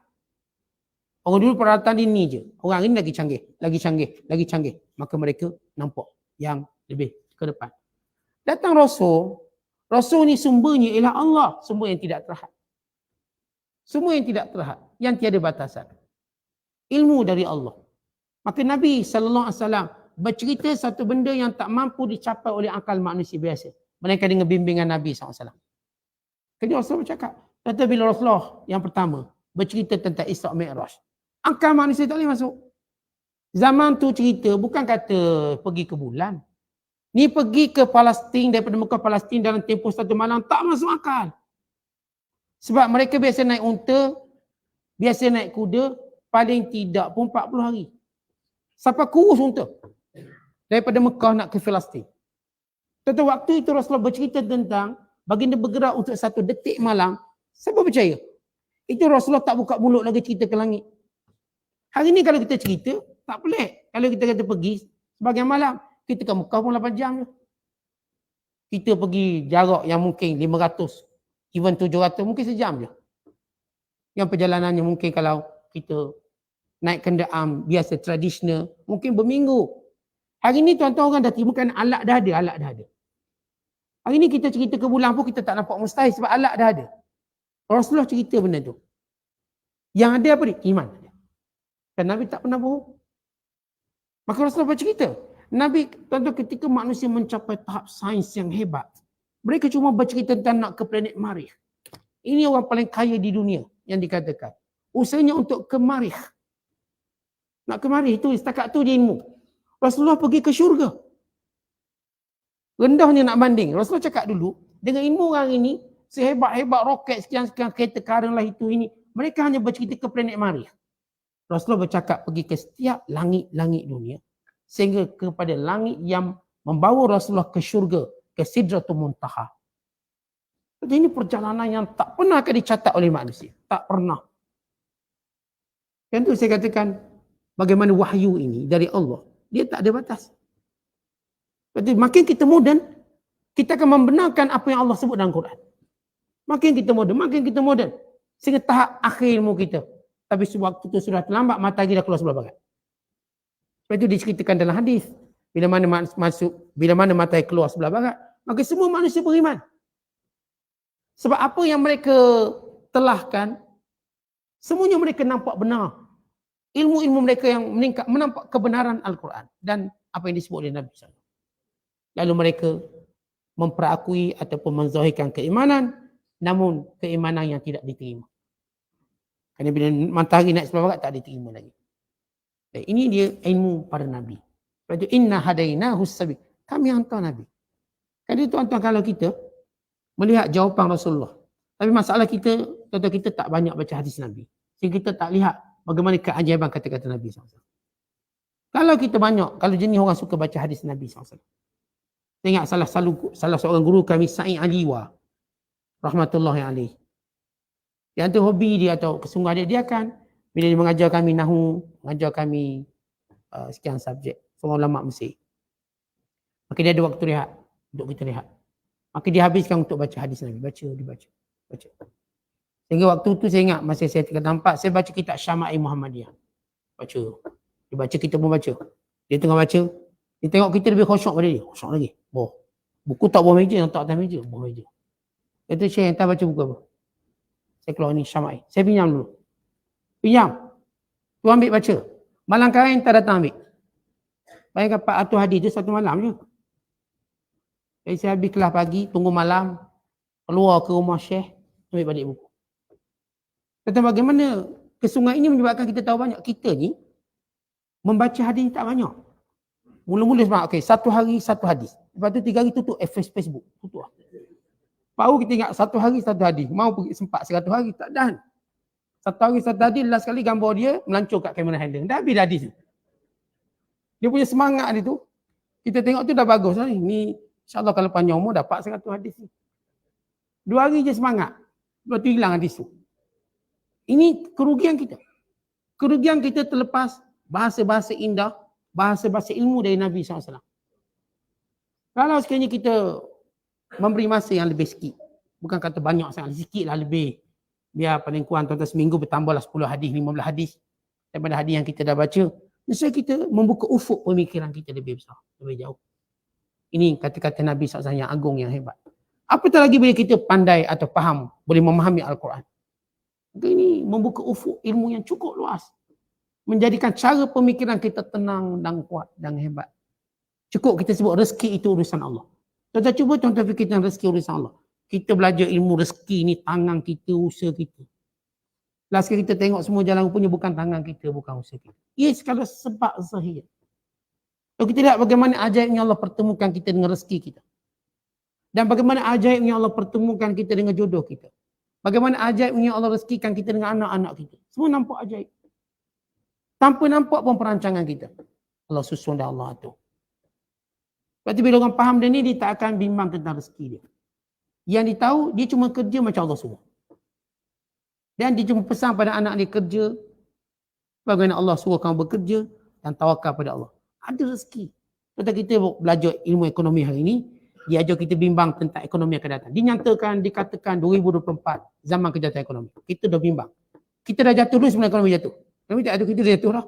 Orang dulu peralatan ini je. Orang ini lagi canggih. Maka mereka nampak yang lebih ke depan. Datang Rasul. Rasul ni sumbernya ialah Allah. Sumber yang tidak terhad. Yang tiada batasan. Ilmu dari Allah. Maka Nabi SAW bercerita satu benda yang tak mampu dicapai oleh akal manusia biasa. Melainkan dengan bimbingan Nabi SAW. Jadi Rasul bercakap. Kata bila Rasulullah yang pertama bercerita tentang Isra' Mi'raj. Akal manusia tak boleh masuk. Zaman tu cerita bukan kata pergi ke bulan. Ni pergi ke Palestin, daripada Mekah Palestin dalam tempoh satu malam, tak masuk akal. Sebab mereka biasa naik unta, biasa naik kuda, paling tidak pun 40 hari. Sampai kurus unta. Daripada Mekah nak ke Palestin. Tentu waktu itu Rasulullah bercerita tentang baginda bergerak untuk satu detik malam. Siapa percaya? Itu Rasulullah tak buka mulut lagi cerita ke langit. Hari ni kalau kita cerita, tak pelik. Kalau kita kata pergi sebagian malam, kita ke Mekah pun 8 jam je. Kita pergi jarak yang mungkin 500, even 700, mungkin sejam je. Yang perjalanannya mungkin kalau kita naik kenderaan biasa tradisional, mungkin berminggu. Hari ni tuan-tuan orang dah timbulkan alat dah ada. Hari ni kita cerita ke bulan pun kita tak nampak mustahil sebab alat dah ada. Rasulullah cerita benda tu. Yang ada apa dia? Iman. Dan Nabi tak pernah bohong. Maka Rasulullah bercerita. Nabi, tuan-tuan, ketika manusia mencapai tahap sains yang hebat, mereka cuma bercerita tentang nak ke planet Marikh. Ini orang paling kaya di dunia yang dikatakan. Usahanya untuk ke Marikh. Nak ke Marikh itu setakat tu dia ilmu. Rasulullah pergi ke syurga. Rendahnya nak banding. Rasulullah cakap dulu, dengan ilmu orang ini, sehebat-hebat roket, sekian-sekian kereta karang lah itu ini, mereka hanya bercerita ke planet Marikh. Rasulullah bercakap pergi ke setiap langit-langit dunia. Sehingga kepada langit yang membawa Rasulullah ke syurga, ke Sidratul Muntaha. Jadi ini perjalanan yang tak pernah akan dicatat oleh manusia. Tak pernah. Yang itu saya katakan, bagaimana wahyu ini dari Allah, dia tak ada batas. Jadi makin kita moden, kita akan membenarkan apa yang Allah sebut dalam Quran. Makin kita moden. Sehingga tahap akhir ilmu kita. Tapi waktu itu sudah terlambat, matahari dah keluar sebelah barat. Sebab itu diceritakan dalam hadis, bila mana matahari keluar sebelah barat, maka semua manusia beriman. Sebab apa yang mereka telahkan, semuanya mereka nampak benar. Ilmu-ilmu mereka yang menampak kebenaran Al-Quran dan apa yang disebut oleh Nabi SAW. Lalu mereka memperakui ataupun menzahirkan keimanan, namun keimanan yang tidak diterima. Kerana bila matahari naik sebelah barat tak diterima lagi. Dan ini dia ilmu para Nabi. Sebab itu inna hadainahu sabil. Kami hantar Nabi. Jadi tuan-tuan kalau kita melihat jawapan Rasulullah. Tapi masalah kita, tuan-tuan kita tak banyak baca hadis Nabi. Sehingga kita tak lihat bagaimana keajaiban kata-kata Nabi SAW. Kalau kita banyak, kalau jenis orang suka baca hadis Nabi SAW. Saya ingat salah seorang guru kami, Sa'id Aliwa. Rahmatullahi alaih. Yang tu hobi dia atau kesungguhan dia akan bila dia mengajar kami nahu, mengajar kami sekian subjek, seorang ulama Mesir. Maka dia ada waktu rehat untuk kita rehat. Maka dia habiskan untuk baca hadis Nabi, dibaca. Sehingga waktu tu saya ingat masa saya tinggal tempat, saya baca kitab Syama'il Muhammadiyah. Dia baca, kita pun baca. Dia tengah baca, dia tengok kita lebih khusyuk pada dia. Khusyuk lagi. Buku tak bawah meja, tak atas meja, bawah meja. Kata Syekh, entah baca buku apa. Saya keluar ni Syama'il. Saya pinjam dulu. Tu ambil baca. Malam kain tak datang ambil. Bayangkan 400 hadis tu satu malam je. Jadi saya habis kelas pagi, tunggu malam, keluar ke rumah Syekh, Ambil balik buku. Tentang bagaimana kesungguhan ini menyebabkan kita tahu banyak. Kita ni membaca hadis tak banyak. Mula-mula sebab satu hari satu hadis. Lepas tu 3 hari tutup Facebook. Tutup lah. Baru kita ingat satu hari satu hadis. Mau pergi sempat 100 hari tak dah. Satu hari satu hadis, last kali gambar dia melancur kat kamera handle. Dah habis hadis tu. Dia punya semangat dia tu. Kita tengok tu dah bagus lah ni. Ni insyaAllah kalau panjang umur dapat 100 hadis ni. 2 hari je semangat. Lepas tu hilang hadis tu. Ini kerugian kita. Kerugian kita terlepas bahasa-bahasa indah, bahasa-bahasa ilmu dari Nabi SAW. Kalau sekiranya kita memberi masa yang lebih sikit, bukan kata banyak sangat, sikit lah lebih. Biar paling kurang tuan-tuan seminggu bertambahlah 10 hadis, 15 hadis daripada hadis yang kita dah baca. Maksudnya kita membuka ufuk pemikiran kita lebih besar, lebih jauh. Ini kata-kata Nabi SAW yang agung, yang hebat. Apatah lagi bila kita pandai atau faham, boleh memahami Al-Quran. Ini membuka ufuk ilmu yang cukup luas. Menjadikan cara pemikiran kita tenang dan kuat dan hebat. Cukup kita sebut rezeki itu urusan Allah. Tuan-tuan cuba tuan-tuan fikirkan rezeki urusan Allah. Kita belajar ilmu rezeki ni tangan kita, usaha kita. Last kali kita tengok semua jalan rupanya bukan tangan kita, bukan usaha kita. Ia sekadar sebab zahir. Kalau kita lihat bagaimana ajaibnya Allah pertemukan kita dengan rezeki kita. Dan bagaimana ajaibnya Allah pertemukan kita dengan jodoh kita. Bagaimana ajaibnya Allah rezekikan kita dengan anak-anak kita. Semua nampak ajaib. Tanpa nampak pun perancangan kita. Allah susun dan Allah atur. Lepas tu bila orang faham dia ni, dia tak akan bimbang tentang rezeki dia. Yang dia tahu, dia cuma kerja macam Allah suruh. Dan dia cuma pesan pada anak dia kerja. Bagaimana Allah suruh kamu bekerja dan tawakal pada Allah. Ada rezeki. Kalau kita belajar ilmu ekonomi hari ini, dia ajar kita bimbang tentang ekonomi yang akan datang. Dinyatakan, dikatakan 2024 zaman kejahatan ekonomi. Kita dah bimbang. Kita dah jatuh dulu sebelum ekonomi jatuh. Ekonomi tak jatuh, kita dah jatuh dah.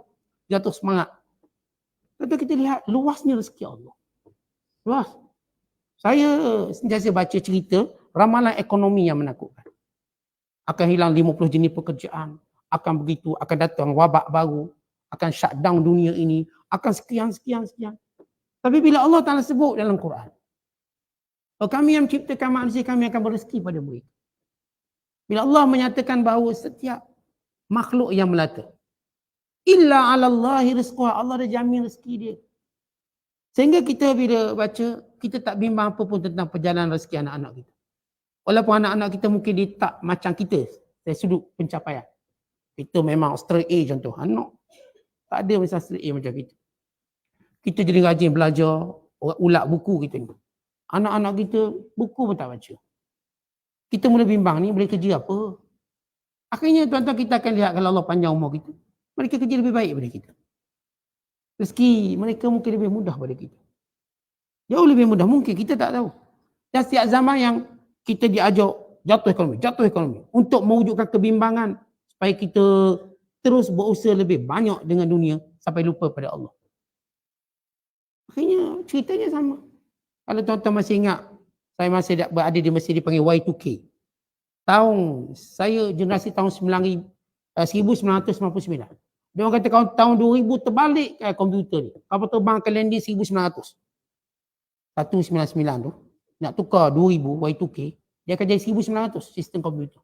Jatuh semangat. Lepas kita lihat luasnya rezeki Allah. Luas. Saya sentiasa baca cerita ramalan ekonomi yang menakutkan. Akan hilang 50 jenis pekerjaan. Akan begitu, akan datang wabak baru. Akan shutdown dunia ini. Akan sekian. Tapi bila Allah Ta'ala sebut dalam Quran, kalau kami yang menciptakan manusia, kami akan berezeki pada mereka. Bila Allah menyatakan bahawa setiap makhluk yang melata, illa ala Allahi rizquha, Allah dah jamin rezeki dia. Sehingga kita bila baca, kita tak bimbang apa pun tentang perjalanan rezeki anak-anak kita. Walaupun anak-anak kita mungkin dia tak macam kita dari sudut pencapaian. Kita memang straight A contoh. Anak tak ada macam straight A macam kita. Kita jadi rajin belajar, ulat buku kita ni. Anak-anak kita buku pun tak baca. Kita mula bimbang ni boleh kerja apa? Akhirnya tuan-tuan kita akan lihat kalau Allah panjang umur kita, mereka kerja lebih baik daripada kita. Rezeki mereka mungkin lebih mudah daripada kita. Jauh lebih mudah mungkin, kita tak tahu. Dan setiap zaman yang kita diajar jatuh ekonomi. Untuk mewujudkan kebimbangan supaya kita terus berusaha lebih banyak dengan dunia sampai lupa pada Allah. Akhirnya ceritanya sama. Kalau tuan-tuan masih ingat, saya masih berada di masjid dipanggil Y2K. Saya generasi tahun 1999. Dia orang kata kalau tahun 2000 terbalik komputer ni. Kapal terbang akan landing 1900. 199 tu. Nak tukar 2000 Y2K, dia akan jadi 1900 sistem komputer.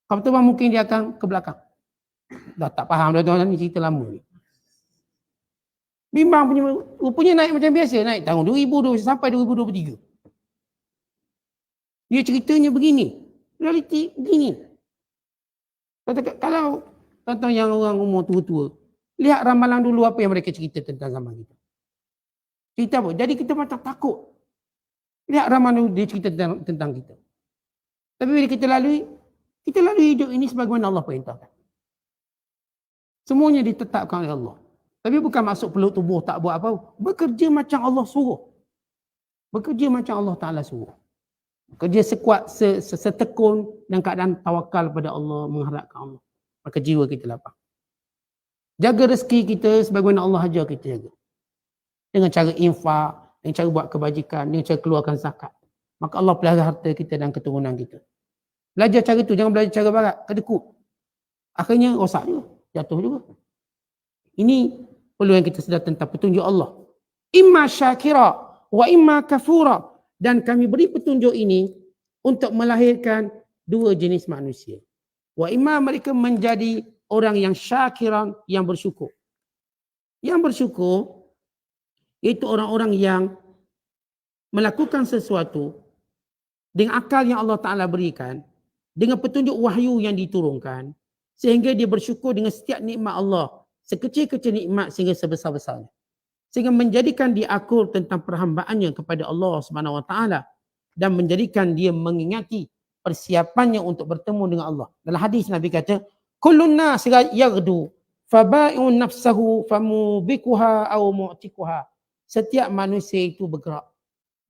Kapal terbang mungkin dia akan ke belakang. Dah tak faham dah tuan-tuan, ni cerita lama ni. Bimbang punya, rupanya naik macam biasa, naik tahun 2020 sampai 2023. Dia ceritanya begini, realiti begini. Kalau tuan-tuan yang orang umur tua-tua, lihat ramalan dulu apa yang mereka cerita tentang zaman kita. Cerita apa? Jadi kita macam takut. Lihat ramalan dulu dia cerita tentang kita. Tapi bila kita lalui hidup ini sebagaimana Allah perintahkan. Semuanya ditetapkan oleh Allah. Tapi bukan masuk peluk tubuh tak buat apa. Bekerja macam Allah suruh. Bekerja macam Allah Ta'ala suruh. Bekerja sekuat, setekun dan keadaan tawakal pada Allah, mengharapkan Allah. Maka jiwa kita lapang. Jaga rezeki kita sebagaimana Allah ajar kita jaga. Dengan cara infak, dengan cara buat kebajikan, dengan cara keluarkan zakat. Maka Allah pelihara harta kita dan keturunan kita. Belajar cara itu, jangan belajar cara barat, kedekut. Akhirnya rosak juga, jatuh juga. Ini perlu yang kita sedar tentang petunjuk Allah. Imma syakira wa imma kafura. Dan kami beri petunjuk ini untuk melahirkan dua jenis manusia. Wa imma mereka menjadi orang yang syakiran, yang bersyukur. Yang bersyukur itu orang-orang yang melakukan sesuatu dengan akal yang Allah Ta'ala berikan, dengan petunjuk wahyu yang diturunkan, sehingga dia bersyukur dengan setiap nikmat Allah, sekecil-kecil nikmat sehingga sebesar-besarnya. Sehingga menjadikan dia akur tentang perhambaannya kepada Allah Subhanahu Wa Ta'ala dan menjadikan dia mengingati persiapannya untuk bertemu dengan Allah. Dalam hadis Nabi kata, kullun nas yaghdu fabai'un nafsahu famubikuha aw mu'tikuha. Setiap manusia itu bergerak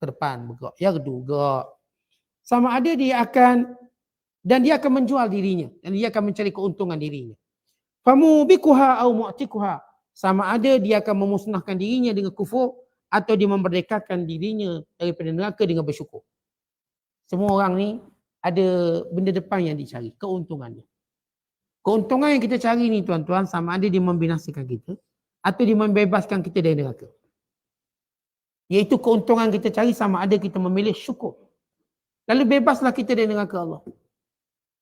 ke depan, bergerak, yaghdu, gerak. Sama ada dia akan menjual dirinya dan dia akan mencari keuntungan dirinya. Famubikuha aw mu'tikuha. Sama ada dia akan memusnahkan dirinya dengan kufur atau dia memerdekakan dirinya daripada neraka dengan bersyukur. Semua orang ni ada benda depan yang dicari, keuntungannya. Keuntungan yang kita cari ni tuan-tuan, sama ada dia membinasakan kita atau dia membebaskan kita dari neraka. Iaitu keuntungan kita cari sama ada kita memilih syukur. Lalu bebaslah kita dari neraka Allah.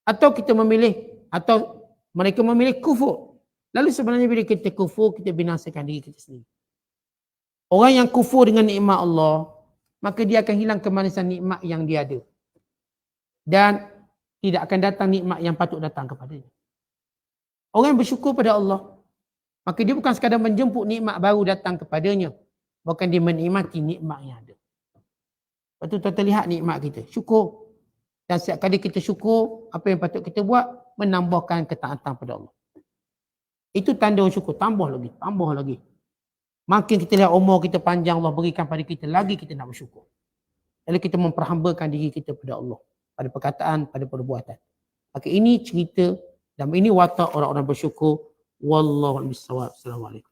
Atau kita memilih, atau mereka memilih kufur. Lalu sebenarnya bila kita kufur, kita binasakan diri kita sendiri. Orang yang kufur dengan nikmat Allah, maka dia akan hilang kemanisan nikmat yang dia ada. Dan tidak akan datang nikmat yang patut datang kepadanya. Orang yang bersyukur pada Allah, maka dia bukan sekadar menjemput nikmat baru datang kepadanya, bahkan dia menikmati nikmat yang ada. Lepas tu tuan-tuan lihat nikmat kita, syukur. Dan setiap kali kita syukur, apa yang patut kita buat, menambahkan ketaatan pada Allah. Itu tanda orang syukur, tambah lagi, tambah lagi. Makin kita lihat umur kita panjang, Allah berikan pada kita, lagi kita nak bersyukur. Lalu kita memperhambakan diri kita pada Allah, pada perkataan, pada perbuatan. Maka ini cerita dan ini watak orang-orang bersyukur. Wallahu a'lam bishawab. Assalamualaikum.